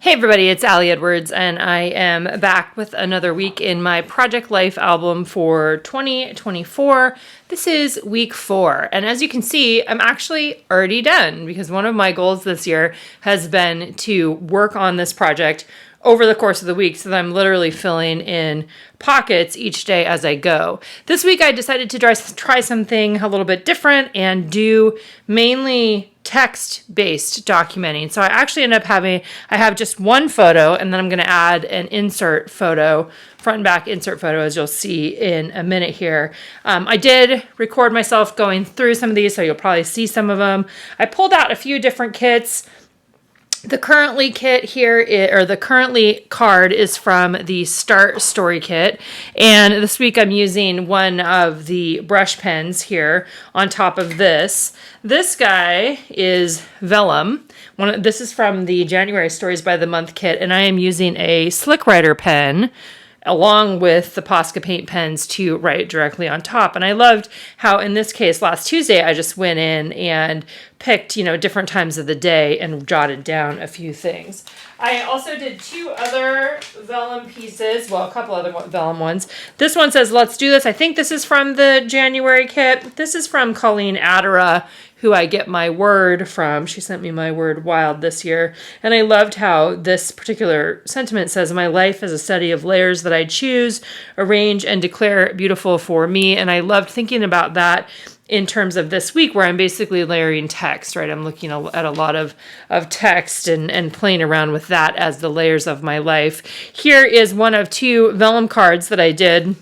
Hey everybody, it's Allie Edwards, and I am back with another week in my Project Life album for 2024. This is week 4, and as you can see, I'm actually already done because one of my goals this year has been to work on this project over the course of the week so that I'm literally filling in pockets each day as I go. This week I decided to try something a little bit different and do mainly text-based documenting. So I actually end up I have just one photo, and then I'm going to add an insert photo, front and back insert photo, as you'll see in a minute here. I did record myself going through some of these, so you'll probably see some of them. I pulled out a few different kits. The currently kit here, the currently card is from the Start Story kit, and this week I'm using one of the brush pens here on top of this. This guy is vellum. This is from the January Stories by the Month kit, and I am using a Slick Writer pen along with the Posca paint pens to write directly on top. And I loved how in this case last Tuesday I just went in and picked, different times of the day and jotted down a few things. I also did 2 other vellum pieces, well, a couple other vellum ones. This one says, "Let's do this." I think this is from the January kit. This is from Colleen Adara, who I get my word from. She sent me my word wild this year. And I loved how this particular sentiment says, "My life is a study of layers that I choose, arrange, and declare beautiful for me." And I loved thinking about that in terms of this week where I'm basically layering text, right? I'm looking at a lot of text and playing around with that as the layers of my life. Here is one of 2 vellum cards that I did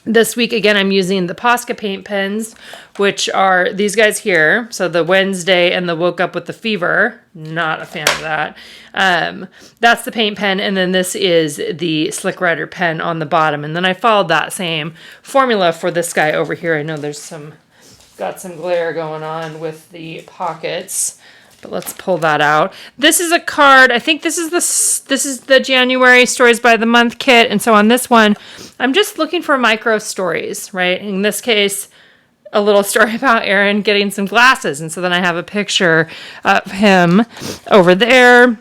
this week. Again, I'm using the Posca paint pens, which are these guys here. So the Wednesday and the Woke Up with the Fever. Not a fan of that. That's the paint pen. And then this is the Slick Writer pen on the bottom. And then I followed that same formula for this guy over here. I know got some glare going on with the pockets, but let's pull that out. This is a card. I think this is the January Stories by the Month kit. And so on this one, I'm just looking for micro stories, right? In this case, a little story about Aaron getting some glasses. And so then I have a picture of him over there.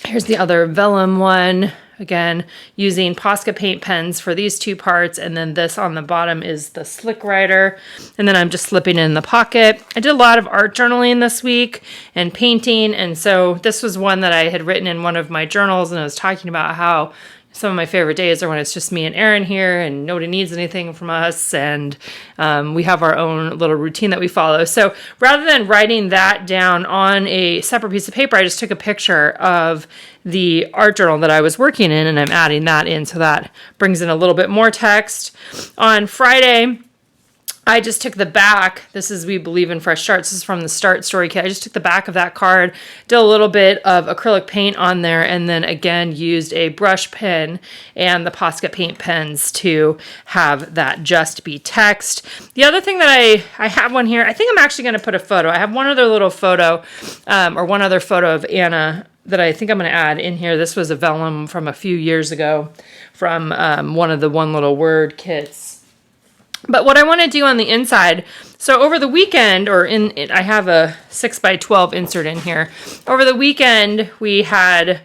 Here's the other vellum one. Again, using Posca paint pens for these 2 parts, and then this on the bottom is the Slick Writer, and then I'm just slipping in the pocket. I did a lot of art journaling this week and painting, and so this was one that I had written in one of my journals, and I was talking about how some of my favorite days are when it's just me and Aaron here and nobody needs anything from us, and we have our own little routine that we follow. So rather than writing that down on a separate piece of paper, I just took a picture of the art journal that I was working in, and I'm adding that in, so that brings in a little bit more text. On Friday, I just took the back. This is We Believe in Fresh Starts. This is from the Start Story kit. I just took the back of that card, did a little bit of acrylic paint on there, and then again used a brush pen and the Posca paint pens to have that just be text. The other thing that I have one here, I think I'm actually going to put a photo. I have one other little photo, or one other photo of Anna that I think I'm going to add in here. This was a vellum from a few years ago from one of the One Little Word kits. But what I want to do on the inside, so over the weekend, I have a 6x12 insert in here. Over the weekend, we had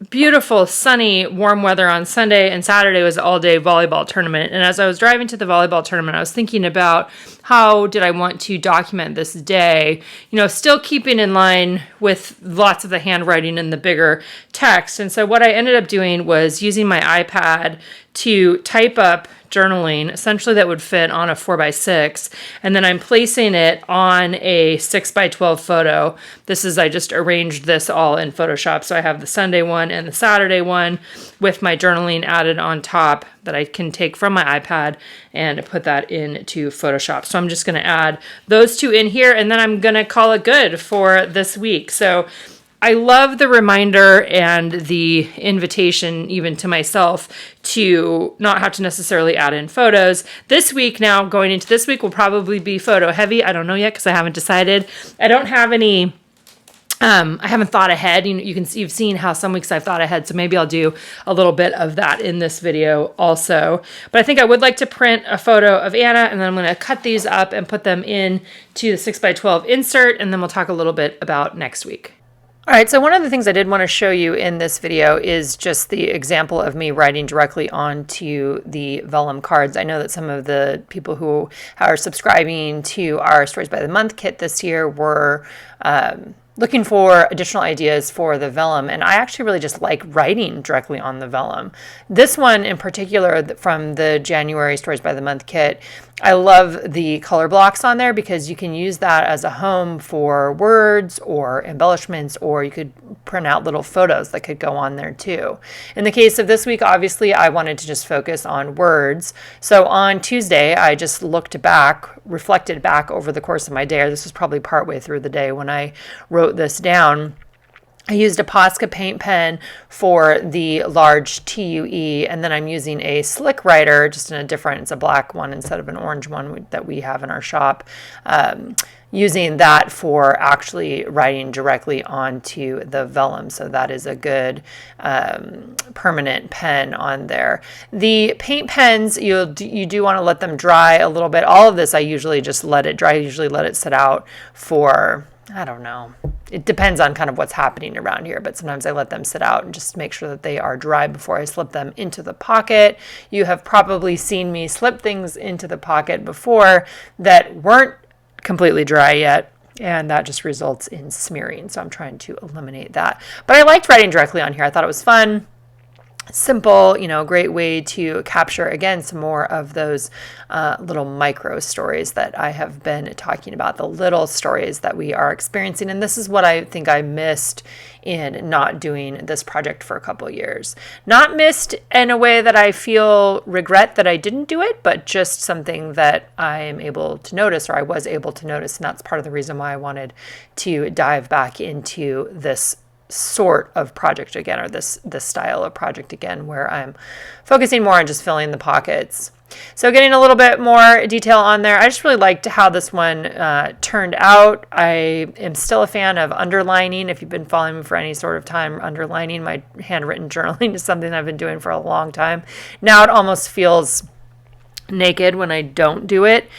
beautiful, sunny, warm weather on Sunday, and Saturday was an all-day volleyball tournament. And as I was driving to the volleyball tournament, I was thinking about how did I want to document this day, still keeping in line with lots of the handwriting and the bigger text. And so what I ended up doing was using my iPad to type up journaling, essentially that would fit on a 4x6, and then I'm placing it on a 6x12 photo. I just arranged this all in Photoshop, so I have the Sunday one and the Saturday one with my journaling added on top that I can take from my iPad and put that into Photoshop. So I'm just going to add those 2 in here, and then I'm going to call it good for this week. So I love the reminder and the invitation even to myself to not have to necessarily add in photos. This week now, going into this week, will probably be photo heavy. I don't know yet because I haven't decided. I don't have any, I haven't thought ahead. You've seen how some weeks I've thought ahead, so maybe I'll do a little bit of that in this video also. But I think I would like to print a photo of Anna, and then I'm going to cut these up and put them in to the 6x12 insert, and then we'll talk a little bit about next week. All right, so one of the things I did want to show you in this video is just the example of me writing directly onto the vellum cards. I know that some of the people who are subscribing to our Stories by the Month kit this year were looking for additional ideas for the vellum, and I actually really just like writing directly on the vellum. This one in particular from the January Stories by the Month kit, I love the color blocks on there because you can use that as a home for words or embellishments, or you could print out little photos that could go on there too. In the case of this week, obviously, I wanted to just focus on words. So on Tuesday, I just reflected back over the course of my day, or this was probably partway through the day when I wrote this down. I used a Posca paint pen for the large TUE, and then I'm using a slick writer, just in a different, it's a black one instead of an orange one that we have in our shop. Using that for actually writing directly onto the vellum. So that is a good permanent pen on there. The paint pens, you do want to let them dry a little bit. All of this, I usually just let it dry. I usually let it sit out for, I don't know. It depends on kind of what's happening around here, but sometimes I let them sit out and just make sure that they are dry before I slip them into the pocket. You have probably seen me slip things into the pocket before that weren't completely dry yet, and that just results in smearing. So I'm trying to eliminate that. But I liked writing directly on here. I thought it was fun. Simple, great way to capture, again, some more of those little micro stories that I have been talking about, the little stories that we are experiencing. And this is what I think I missed in not doing this project for a couple of years. Not missed in a way that I feel regret that I didn't do it, but just something that I am able to notice, or I was able to notice. And that's part of the reason why I wanted to dive back into this sort of project again, or this style of project again, where I'm focusing more on just filling the pockets. So getting a little bit more detail on there. I just really liked how this one turned out. I am still a fan of underlining. If you've been following me for any sort of time, underlining, my handwritten journaling is something I've been doing for a long time. Now it almost feels naked when I don't do it.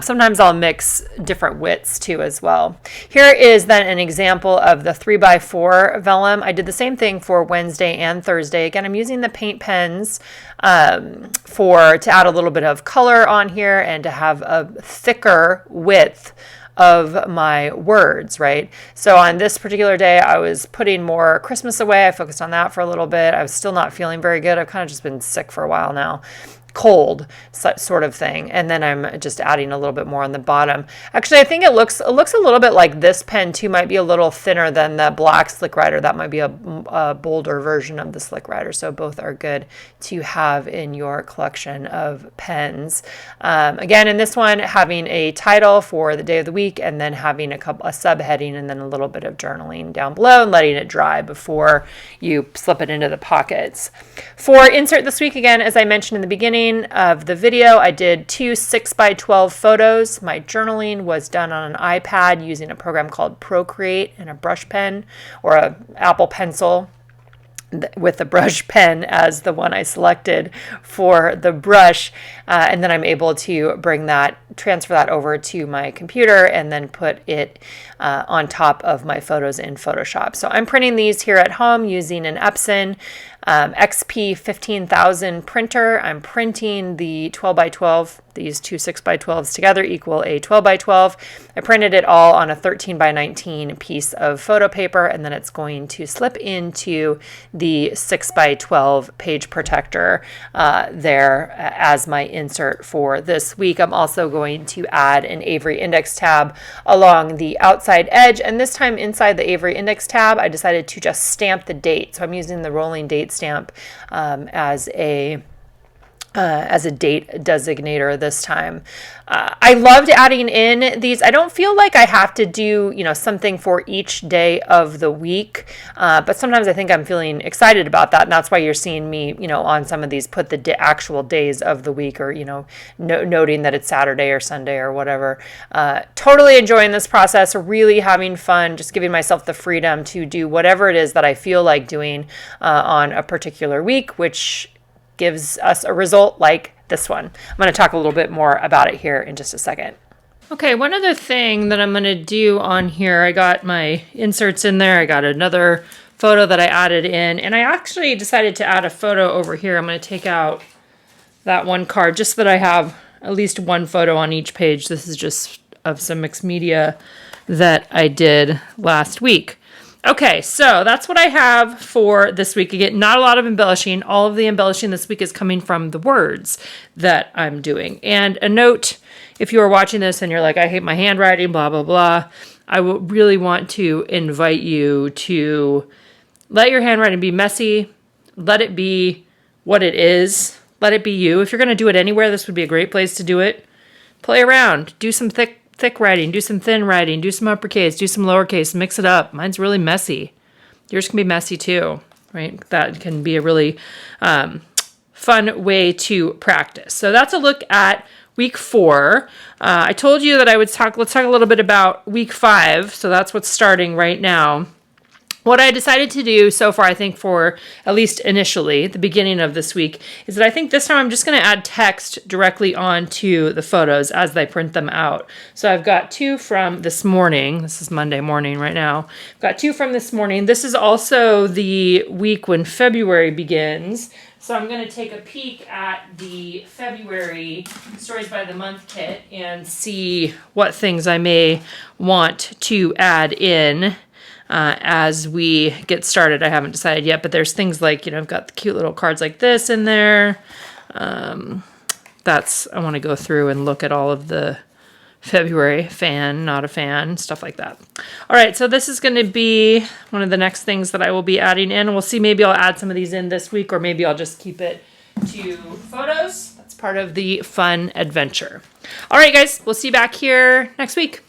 Sometimes I'll mix different widths too as well. Here is then an example of the 3x4 vellum. I did the same thing for Wednesday and Thursday. Again, I'm using the paint pens to add a little bit of color on here and to have a thicker width of my words, right? So on this particular day, I was putting more Christmas away. I focused on that for a little bit. I was still not feeling very good. I've kind of just been sick for a while now. Cold sort of thing, and then I'm just adding a little bit more on the bottom. Actually, I think it looks a little bit like this pen too. Might be a little thinner than the black slick writer. That might be a bolder version of the slick writer. So both are good to have in your collection of pens. Again, in this one, having a title for the day of the week, and then having a subheading, and then a little bit of journaling down below, and letting it dry before you slip it into the pockets. For insert this week, again, as I mentioned in the beginning of the video, I did 2 6x12 photos. My journaling was done on an iPad using a program called Procreate and a brush pen, or a Apple Pencil with the brush pen as the one I selected for the brush. And then I'm able to transfer that over to my computer and then put it on top of my photos in Photoshop. So I'm printing these here at home using an Epson XP 15000 printer. I'm printing the 12x12. These two 6x12s together equal a 12x12. I printed it all on a 13x19 piece of photo paper, and then it's going to slip into the 6x12 page protector there as my insert for this week. I'm also going to add an Avery index tab along the outside edge, and this time inside the Avery index tab, I decided to just stamp the date. So I'm using the rolling date stamp as a date designator this time. I loved adding in these. I don't feel like I have to do, something for each day of the week, but sometimes I think I'm feeling excited about that, and that's why you're seeing me, on some of these put the actual days of the week, or, noting that it's Saturday or Sunday or whatever. Totally enjoying this process, really having fun, just giving myself the freedom to do whatever it is that I feel like doing on a particular week, which gives us a result like this one. I'm going to talk a little bit more about it here in just a second. Okay, one other thing that I'm going to do on here, I got my inserts in there. I got another photo that I added in, and I actually decided to add a photo over here. I'm going to take out that one card just so that I have at least one photo on each page. This is just of some mixed media that I did last week. Okay, so that's what I have for this week. Again, not a lot of embellishing. All of the embellishing this week is coming from the words that I'm doing. And a note, if you are watching this and you're like, I hate my handwriting, blah, blah, blah, I will really want to invite you to let your handwriting be messy. Let it be what it is. Let it be you. If you're going to do it anywhere, this would be a great place to do it. Play around. Do some thick writing. Do some thin writing. Do some uppercase. Do some lowercase. Mix it up. Mine's really messy. Yours can be messy too, right? That can be a really fun way to practice. So that's a look at week 4. I told you that let's talk a little bit about week 5. So that's what's starting right now. What I decided to do so far, I think for at least initially, the beginning of this week, is that I think this time I'm just going to add text directly onto the photos as they print them out. So I've got 2 from this morning. This is Monday morning right now. I've got 2 from this morning. This is also the week when February begins. So I'm going to take a peek at the February Stories by the Month kit and see what things I may want to add in as we get started. I haven't decided yet, but there's things like, I've got the cute little cards like this in there. I want to go through and look at all of the February fan, not a fan, stuff like that. All right, so this is going to be one of the next things that I will be adding in. We'll see, maybe I'll add some of these in this week, or maybe I'll just keep it to photos. That's part of the fun adventure. All right, guys, we'll see you back here next week.